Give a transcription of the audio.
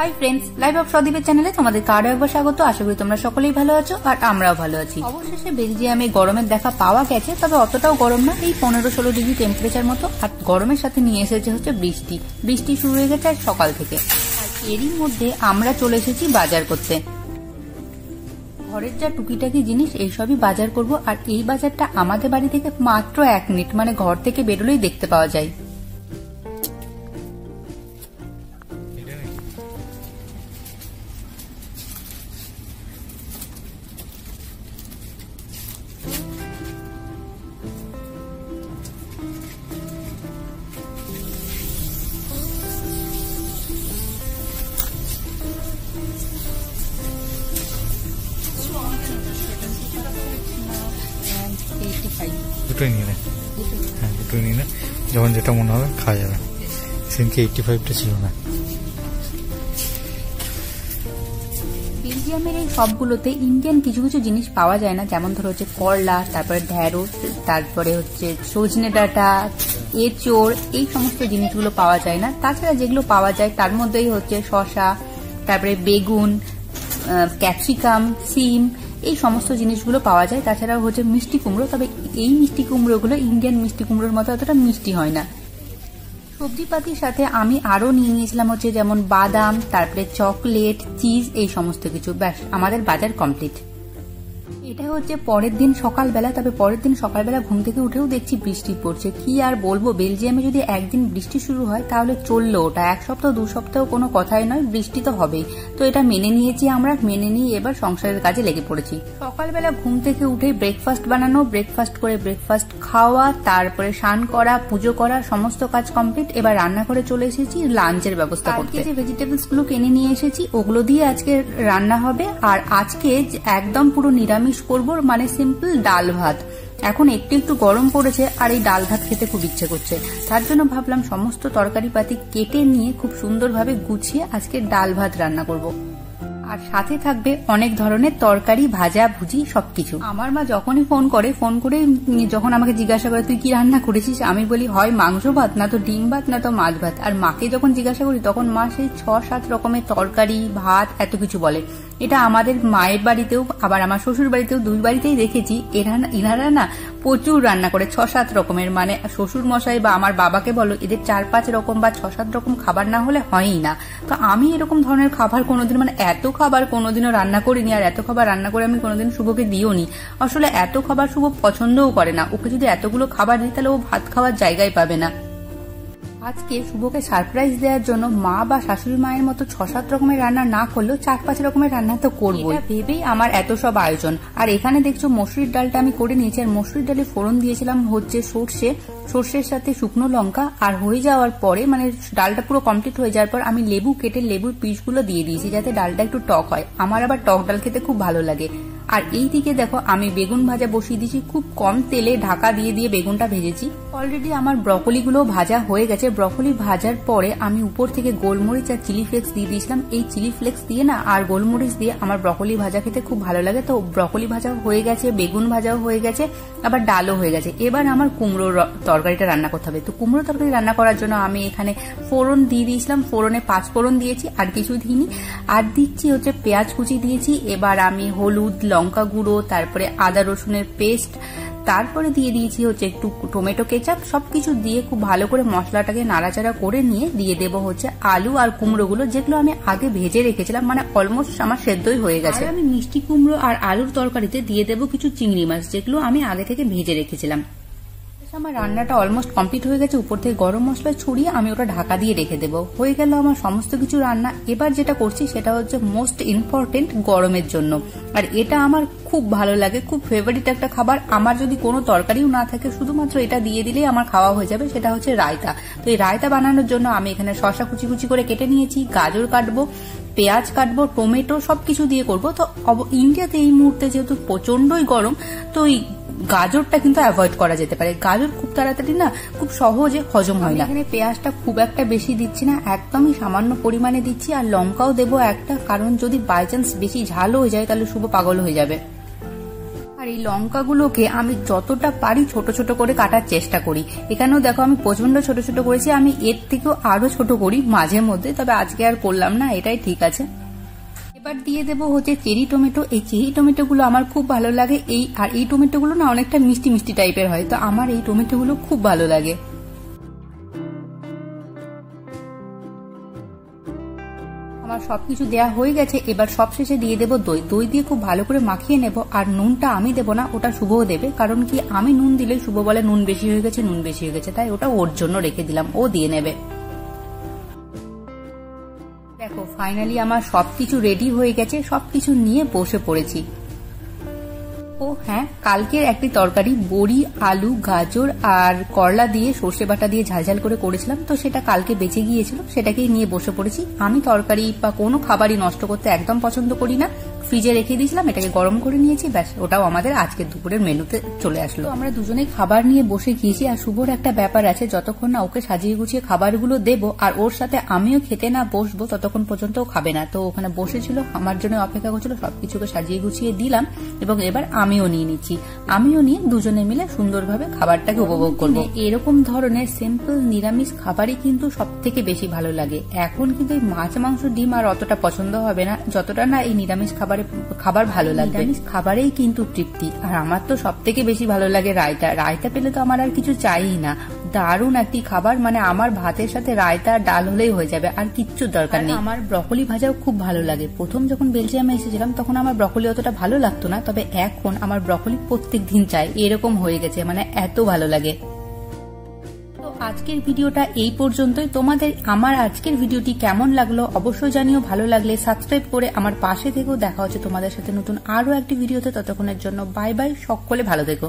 Hi friends, live of সদীপের চ্যানেলে তোমাদের আরো একবার স্বাগত। আশা করি তোমরা সকলেই ভালো আছো আর আমরাও ভালো আছি। অবশেষে বেলজিয়ামে গরমের দেখা পাওয়া গেছে, তবে অতটাও গরম না, এই 15-16 ডিগ্রি টেম্পারেচার মতো। আর গরমের সাথে নিয়ে এসেছে হচ্ছে বৃষ্টি শুরু হয়ে গেছে সকাল থেকে। আর এরই মধ্যে আমরা চলে এসেছি বাজার করতে। ঘরের যা টুকিটাকি জিনিস এইসবই বাজার করব। আর এই বাজারটা আমাদের বাড়ি থেকে মাত্র 1 মিনিট, মানে ঘর থেকে বেরোলেই দেখতে পাওয়া যায়। দুটোই নিয়ে নে, হ্যাঁ দুটোই নিয়ে নে, যখন যেটা মনে হবে খাওয়া যাবে। সেদিনকে 85টা ছিল না। বেলজিয়ামের এই সবগুলোতে ইন্ডিয়ান কিছু কিছু জিনিস পাওয়া যায় না, যেমন ধরো হচ্ছে করলা, তারপরে ঢেঁড়স, তারপরে হচ্ছে সজনে ডাঁটা, এঁচোড়, এই সমস্ত জিনিসগুলো পাওয়া যায় না। তাছাড়া যেগুলো পাওয়া যায় তার মধ্যেই হচ্ছে শসা, তারপরে বেগুন, ক্যাপসিকাম, সিম, এই সমস্ত জিনিসগুলো পাওয়া যায়। তাছাড়াও হচ্ছে মিষ্টি কুমড়ো, তবে এই মিষ্টি কুমড়োগুলো ইন্ডিয়ান মিষ্টি কুমড়োর মতো অতটা মিষ্টি হয় না। সবজিপাতির সাথে আমি আরো নিয়ে নিয়েছিলাম হচ্ছে যেমন বাদাম, তারপরে চকলেট, চিজ, এই সমস্ত কিছু। ব্যাস, আমাদের বাজার কমপ্লিট। এটা হচ্ছে পরের দিন সকালবেলা। তবে পরের দিন সকালবেলা ঘুম থেকে উঠেও দেখছি বৃষ্টি পড়ছে। কি আর বলবো, বেলজিয়ামে যদি একদিন বৃষ্টি শুরু হয় তাহলে চললো, ওটা 1 সপ্তাহ 2 সপ্তাহ কোনো কথাই নয়, বৃষ্টি তো হবেই। তো এটা মেনে নিয়েছি আমরা, মেনে নিয়ে এবার সংসারের কাজে লেগে পড়েছি। সকালবেলা ঘুম থেকে উঠে ব্রেকফাস্ট বানানো, ব্রেকফাস্ট করে ব্রেকফাস্ট খাওয়া, তারপরে স্নান করা, পুজো করা, সমস্ত কাজ কমপ্লিট। এবার রান্নাঘরে চলে এসেছি লাঞ্চের ব্যবস্থা করতে। যে ভেজিটেবলস গুলো কিনে নিয়ে এসেছি ওগুলো দিয়ে আজকে রান্না হবে। আর আজকে একদম পুরো নিরামিষ করব, মানে সিম্পল ডাল ভাত। এখন একটু একটু গরম পড়েছে আর এই ডাল ভাত খেতে খুব ইচ্ছে করছে, তার জন্য ভাবলাম সমস্ত তরকারি পাতি কেটে নিয়ে খুব সুন্দরভাবে গুছিয়ে আজকে ডাল ভাত রান্না করব। আর সাথে থাকবে অনেক ধরনের তরকারি, ভাজা ভুজি, সবকিছু। আমার মা যখনই ফোন করে যখন আমাকে জিজ্ঞাসা করে তুই কি রান্না করেছিস, আমি বলি হয় মাংস ভাত, না তো ডিম ভাত, না তো মাছ ভাত। আর মাকে যখন জিজ্ঞাসা করি তখন মা সেই 6-7 রকমের তরকারি, ভাত, এত কিছু বলে। এটা আমাদের মায়ের বাড়িতেও, আবার আমার শ্বশুর বাড়িতেও, 2 বাড়িতেই দেখেছি এনারা না প্রচুর রান্না করে, 6-7 রকমের। মানে শ্বশুর মশাই বা আমার বাবাকে বলো, এদের 4-5 রকম বা 6-7 রকম খাবার না হলে হয়ই না। তো আমি এরকম ধরনের খাবার কোনোদিন, মানে এত খাবার কোনোদিনও রান্না করিনি। আর এত খাবার রান্না করে আমি কোনোদিন শুভকে দিও নি। আসলে এত খাবার শুভ পছন্দও করে না। ওকে যদি এতগুলো খাবার দিই তাহলে ও ভাত খাওয়ার জায়গায় পাবে না। আজকে শুভকে সারপ্রাইজ দেওয়ার জন্য মা বা শাশুড়ি মায়ের মতো 6-7 রকমের রান্না না করলেও 4-5 রকমের রান্না তো করবো, ভেবেই আমার এত সব আয়োজন। আর এখানে দেখছো মসুরির ডালটা আমি করে নিয়েছি। আর মসুরির ডালে ফোড়ন দিয়েছিলাম হচ্ছে সর্ষের সাথে শুকনো লঙ্কা। আর হয়ে যাওয়ার পরে, মানে ডালটা পুরো কমপ্লিট হয়ে যাওয়ার পর আমি লেবু কেটে লেবুর পিসগুলো দিয়ে দিয়েছি, যাতে ডালটা একটু টক হয়। আমার আবার টক ডাল খেতে খুব ভালো লাগে। আর এই দিকে দেখো আমি বেগুন ভাজা বসিয়ে দিয়েছি, খুব কম তেলে ঢাকা দিয়ে দিয়ে বেগুনটা ভেজেছি। অলরেডি আমার ব্রকলিগুলো ভাজা হয়ে গেছে। ব্রকলি ভাজার পরে আমি উপর থেকে গোলমরিচ আর চিলি ফ্লেক্স দিয়ে দিয়েছিলাম। এই চিলি ফ্লেক্স দিয়ে না আর গোলমরিচ দিয়ে আমার ব্রকলি ভাজা খেতে খুব ভালো লাগে। তো ব্রকলি ভাজা হয়ে গেছে, বেগুন ভাজাও হয়ে গেছে, আবার ডালও হয়ে গেছে। এবার আমার কুমড়োর তরকারিটা রান্না করতে হবে। তো কুমড়ো তরকারি রান্না করার জন্য আমি এখানে ফোড়ন দিয়ে দিয়েছিলাম, ফোড়নে 5 ফোড়ন দিয়েছি, আর কিছু দিইনি। আর দিচ্ছি হচ্ছে পেঁয়াজ কুচি দিয়েছি। এবার আমি হলুদ, লঙ্কা গুঁড়ো, তারপরে আদা রসুনের পেস্ট, তারপরে দিয়ে দিয়েছি হচ্ছে একটু টমেটো কেচাপ, সবকিছু দিয়ে খুব ভালো করে মশলাটাকে নাড়াচাড়া করে নিয়ে দিয়ে দেবো হচ্ছে আলু আর কুমড়োগুলো, যেগুলো আমি আগে ভেজে রেখেছিলাম, মানে অলমোস্ট আমার সেদ্ধই হয়ে গেছে। আমি মিষ্টি কুমড়ো আর আলুর তরকারিতে দিয়ে দেবো কিছু চিংড়ি মাছ, যেগুলো আমি আগে থেকে ভেজে রেখেছিলাম। আমার রান্নাটা অলমোস্ট কমপ্লিট হয়ে গেছে। উপর থেকে গরম মশলা ছড়িয়ে আমি ওটা ঢাকা দিয়ে রেখে দেবো। হয়ে গেল আমার সমস্ত কিছু রান্না। এবার যেটা করছি সেটা হচ্ছে মোস্ট ইম্পর্টেন্ট গরমের জন্য। আর এটা আমার খুব ভালো লাগে, খুব ফেভারিট একটা খাবার। আমার যদি কোনো তরকারিও না থাকে, শুধুমাত্র এটা দিয়ে দিলেই আমার খাওয়া হয়ে যাবে, সেটা হচ্ছে রায়তা। তো এই রায়তা বানানোর জন্য আমি এখানে শসা কুচি কুচি করে কেটে নিয়েছি, গাজর কাটবো, পেঁয়াজ কাটবো, টমেটো, সবকিছু দিয়ে করবো। তো ইন্ডিয়াতে এই মুহূর্তে যেহেতু প্রচন্ডই গরম, তো গাজরটা কিন্তু অ্যাভয়েড করা যেতে পারে। গাজর খুব তাড়াতাড়ি না, খুব সহজে হজম হয় না। এখানে পেঁয়াজটা খুব একটা বেশি দিচ্ছি না, একদমই সামান্য পরিমাণে দিচ্ছি। আর লঙ্কাও দেবো একটা, কারণ যদি বাই চান্স বেশি ঝাল হয়ে যায় তাহলে শুভ পাগল হয়ে যাবে। আর এই লঙ্কাগুলোকে আমি যতটা পারি ছোট ছোট করে কাটার চেষ্টা করি। এখানেও দেখো আমি প্রচন্ড ছোট ছোট করেছি, আমি এর থেকেও আরো ছোট করি মাঝে মধ্যে, তবে আজকে আর করলাম না, এটাই ঠিক আছে। এবার দিয়ে দেবো হচ্ছে চেরি টমেটো। এই চেরি টমেটো গুলো আমার খুব ভালো লাগে, এই টমেটো গুলো না অনেকটা মিষ্টি মিষ্টি টাইপের হয়, তো আমার এই টমেটো গুলো খুব ভালো লাগে। আমার সবকিছু দেওয়া হয়ে গেছে, এবার সবশেষে দিয়ে দেবো দই। দই দিয়ে খুব ভালো করে মাখিয়ে নেব। আর নুনটা আমি দেবো না, ওটা শুভও দেবে, কারণ কি আমি নুন দিলে শুভ বলে নুন বেশি হয়ে গেছে, তাই ওটা ওর জন্য রেখে দিলাম, ও দিয়ে নেবে। দেখো ফাইনালি আমার সবকিছু রেডি হয়ে গেছে, সবকিছু নিয়ে বসে পড়েছি। ও হ্যাঁ, কালকের একটি তরকারি বড়ি, আলু, গাজর আর করলা দিয়ে সর্ষে বাটা দিয়ে ঝালঝাল করে করেছিলাম, তো সেটা কালকে বেঁচে গিয়েছিল, সেটাকেই নিয়ে বসে পড়েছি। আমি তরকারি বা কোনো খাবারই নষ্ট করতে একদম পছন্দ করি না, ফ্রিজে রেখে দিয়েছিলাম, এটাকে গরম করে নিয়েছি, ব্যাস ওটাও আমাদের আজকের দুপুরের মেনুতে চলে আসলো। আমরা দুজনেই খাবার নিয়ে বসে গিয়েছি। আর শুভর একটা ব্যাপার আছে, যতক্ষণ না ওকে সাজিয়ে গুছিয়ে খাবারগুলো দেবো আর ওর সাথে আমিও খেতে না বসবো ততক্ষণ পর্যন্ত ও খাবে না। তো ওখানে বসেছিল, আমার জন্য অপেক্ষা করছিল, সবকিছুকে সাজিয়ে গুছিয়ে দিলাম এবং এবার আমিও নিয়ে নিচ্ছি। আমিও নিয়ে দুজনে মিলে সুন্দরভাবে খাবারটাকে উপভোগ করবো। এরকম ধরনের সিম্পল নিরামিষ খাবারই কিন্তু সব থেকে বেশি ভালো লাগে। এখন কিন্তু এই মাছ, মাংস, ডিম আর অতটা পছন্দ হবে না, যতটা না এই নিরামিষ খাবার ভালো লাগে। নিরামিষ খাবারেই কিন্তু তৃপ্তি। আর আমার তো সব থেকে বেশি ভালো লাগে রায়তা। রায়তা পেলে তো আমার আর কিছু চাইই না। দারুণ একটি খাবার, মানে আমার ভাতের সাথে রায়তা ডাল হলেই হয়ে যাবে, আর কিচ্ছু দরকার নেই। আমার ব্রকলি ভাজাও খুব ভালো লাগে। প্রথম যখন বেলজিয়ামে এসেছিলাম তখন আমার ব্রকলি অতটা ভালো লাগতো না, তবে এখন আমার ব্রকলি প্রত্যেক দিন চাই, এরকম হয়ে গেছে, মানে এত ভালো লাগে। আজকের ভিডিওটা এই পর্যন্তই। তোমাদের আমার আজকের ভিডিওটি কেমন লাগলো অবশ্যই জানিও। ভালো লাগলে সাবস্ক্রাইব করে আমার পাশে থেকেও। দেখা হচ্ছে তোমাদের সাথে নতুন আরো একটি ভিডিওতে, ততক্ষণের জন্য বাই বাই, সকলে ভালো থেকো।